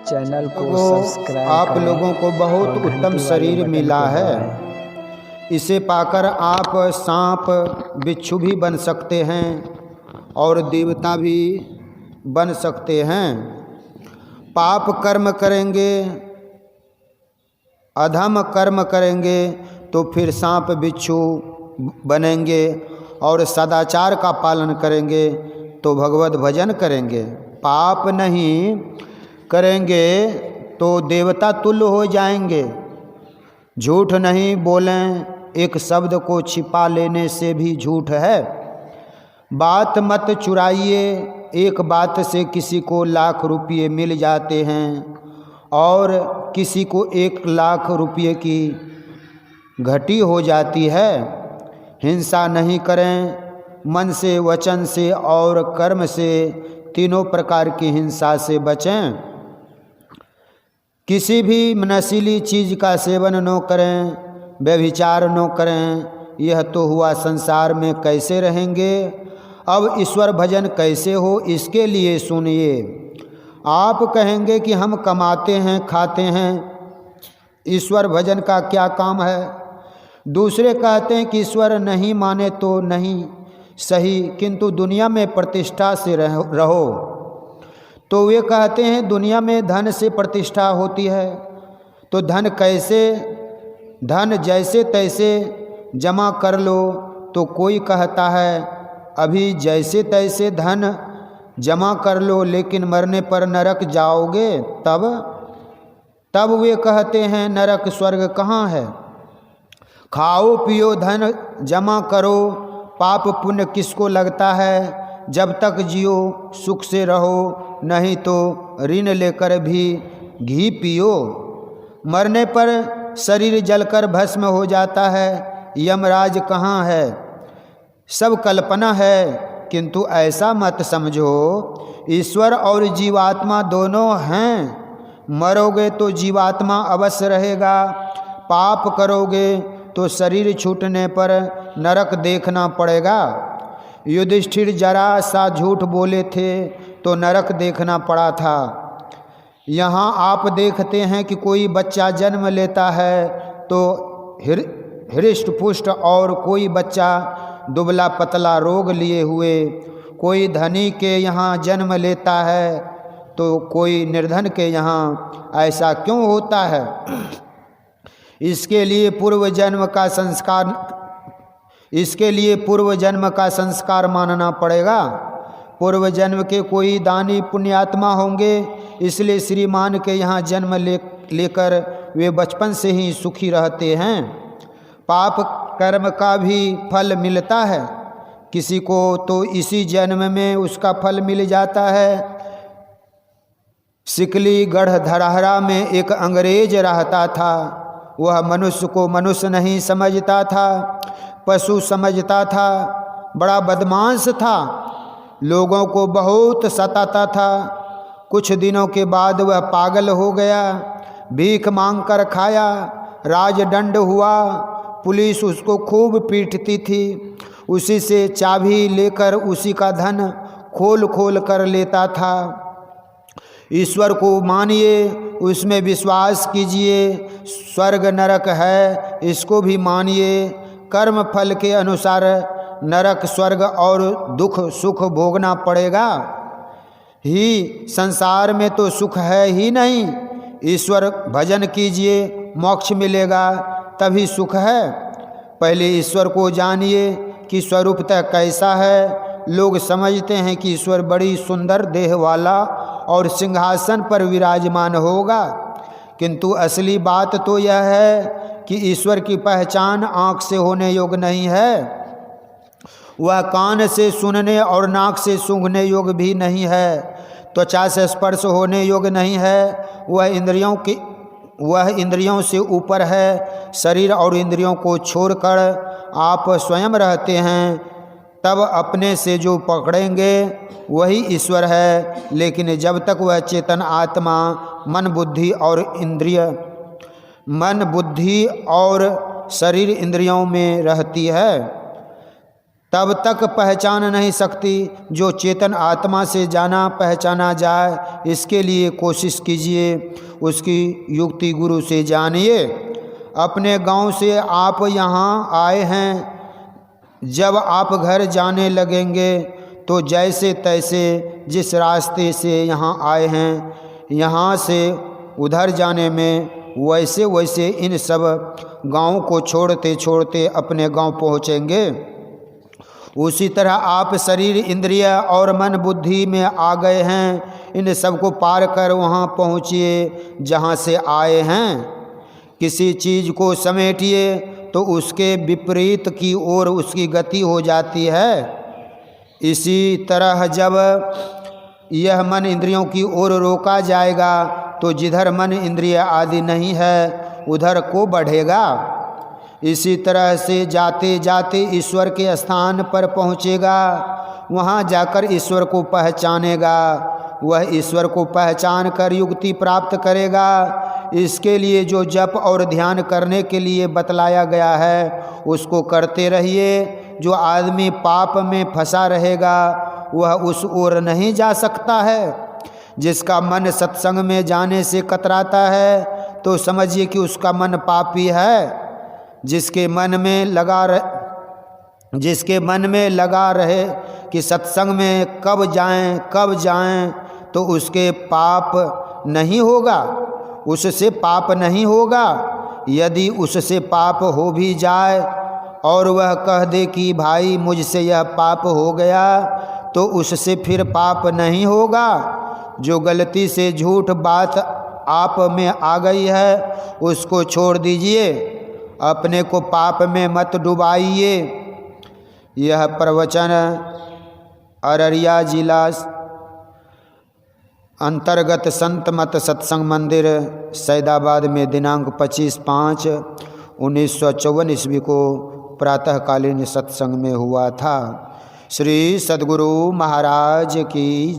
Channel को subscribe आप करें लोगों को बहुत और उत्तम घंटी शरीर वाले बटन मिला को है। दबाएं। इसे पाकर आप सांप बिच्छू भी बन सकते हैं और देवता भी बन सकते हैं। पाप कर्म करेंगे, अधम कर्म करेंगे तो फिर सांप बिच्छू बनेंगे, और सदाचार का पालन करेंगे तो भगवत भजन करेंगे। पाप नहीं करेंगे तो देवता तुल्य हो जाएंगे। झूठ नहीं बोलें, एक शब्द को छिपा लेने से भी झूठ है। बात मत चुराइए, एक बात से किसी को लाख रुपये मिल जाते हैं और किसी को 1,00,000 रुपये की घटी हो जाती है। हिंसा नहीं करें, मन से, वचन से और कर्म से, तीनों प्रकार की हिंसा से बचें। किसी भी नशीली चीज़ का सेवन न करें, व्यभिचार न करें। यह तो हुआ संसार में कैसे रहेंगे। अब ईश्वर भजन कैसे हो, इसके लिए सुनिए। आप कहेंगे कि हम कमाते हैं, खाते हैं, ईश्वर भजन का क्या काम है। दूसरे कहते हैं कि ईश्वर नहीं माने तो नहीं सही, किंतु दुनिया में प्रतिष्ठा से रहो। तो वे कहते हैं दुनिया में धन से प्रतिष्ठा होती है। तो धन कैसे? धन जैसे तैसे जमा कर लो। तो कोई कहता है अभी जैसे तैसे धन जमा कर लो, लेकिन मरने पर नरक जाओगे तब वे कहते हैं नरक स्वर्ग कहाँ है। खाओ पियो धन जमा करो, पाप पुण्य किसको लगता है। जब तक जियो सुख से रहो, नहीं तो ऋण लेकर भी घी पियो। मरने पर शरीर जलकर भस्म हो जाता है। यमराज कहाँ है, सब कल्पना है। किंतु ऐसा मत समझो, ईश्वर और जीवात्मा दोनों हैं। मरोगे तो जीवात्मा अवश्य रहेगा, पाप करोगे तो शरीर छूटने पर नरक देखना पड़ेगा। युधिष्ठिर जरा सा झूठ बोले थे तो नरक देखना पड़ा था। यहाँ आप देखते हैं कि कोई बच्चा जन्म लेता है तो हृष्ट पुष्ट, और कोई बच्चा दुबला पतला रोग लिए हुए। कोई धनी के यहाँ जन्म लेता है तो कोई निर्धन के यहाँ। ऐसा क्यों होता है? इसके लिए पूर्व जन्म का संस्कार मानना पड़ेगा। पूर्व जन्म के कोई दानी पुण्यात्मा होंगे, इसलिए श्रीमान के यहाँ जन्म लेकर वे बचपन से ही सुखी रहते हैं। पाप कर्म का भी फल मिलता है, किसी को तो इसी जन्म में उसका फल मिल जाता है। सिकली गढ़ धरहरा में एक अंग्रेज रहता था। वह मनुष्य को मनुष्य नहीं समझता था, पशु समझता था। बड़ा बदमाश था, लोगों को बहुत सताता था। कुछ दिनों के बाद वह पागल हो गया, भीख मांग कर खाया। राजदंड हुआ, पुलिस उसको खूब पीटती थी। उसी से चाबी लेकर उसी का धन खोल कर लेता था। ईश्वर को मानिए, उसमें विश्वास कीजिए। स्वर्ग नरक है, इसको भी मानिए। कर्म फल के अनुसार नरक स्वर्ग और दुख सुख भोगना पड़ेगा ही। संसार में तो सुख है ही नहीं। ईश्वर भजन कीजिए, मोक्ष मिलेगा, तभी सुख है। पहले ईश्वर को जानिए कि स्वरूपतः कैसा है। लोग समझते हैं कि ईश्वर बड़ी सुंदर देह वाला और सिंहासन पर विराजमान होगा, किंतु असली बात तो यह है कि ईश्वर की पहचान आँख से होने योग्य नहीं है। वह कान से सुनने और नाक से सूंघने योग्य भी नहीं है। त्वचा से स्पर्श होने योग्य नहीं है। वह इंद्रियों से ऊपर है। शरीर और इंद्रियों को छोड़कर आप स्वयं रहते हैं। तब अपने से जो पकड़ेंगे वही ईश्वर है। लेकिन जब तक वह चेतन आत्मा मन बुद्धि और शरीर इंद्रियों में रहती है, तब तक पहचान नहीं सकती जो चेतन आत्मा से जाना पहचाना जाए। इसके लिए कोशिश कीजिए, उसकी युक्ति गुरु से जानिए। अपने गांव से आप यहाँ आए हैं, जब आप घर जाने लगेंगे तो जैसे तैसे जिस रास्ते से यहाँ आए हैं, यहाँ से उधर जाने में वैसे वैसे इन सब गांव को छोड़ते छोड़ते अपने गांव पहुँचेंगे। उसी तरह आप शरीर इंद्रिय और मन बुद्धि में आ गए हैं, इन सब को पार कर वहाँ पहुँचिए जहाँ से आए हैं। किसी चीज़ को समेटिए तो उसके विपरीत की ओर उसकी गति हो जाती है। इसी तरह जब यह मन इंद्रियों की ओर रोका जाएगा तो जिधर मन इंद्रिय आदि नहीं है उधर को बढ़ेगा। इसी तरह से जाते जाते ईश्वर के स्थान पर पहुँचेगा, वहाँ जाकर ईश्वर को पहचानेगा। वह ईश्वर को पहचान कर युक्ति प्राप्त करेगा। इसके लिए जो जप और ध्यान करने के लिए बतलाया गया है उसको करते रहिए। जो आदमी पाप में फंसा रहेगा वह उस ओर नहीं जा सकता है। जिसका मन सत्संग में जाने से कतराता है तो समझिए कि उसका मन पापी है। जिसके मन में लगा रहे कि सत्संग में कब जाएं तो उसके पाप नहीं होगा, उससे पाप नहीं होगा। यदि उससे पाप हो भी जाए और वह कह दे कि भाई मुझसे यह पाप हो गया, तो उससे फिर पाप नहीं होगा। जो गलती से झूठ बात आप में आ गई है उसको छोड़ दीजिए, अपने को पाप में मत डुबाइए। यह प्रवचन अररिया जिला अंतर्गत संत मत सत्संग मंदिर सैदाबाद में दिनांक 25/5/1954 ईस्वी को प्रातःकालीन सत्संग में हुआ था। श्री सद्गुरु महाराज की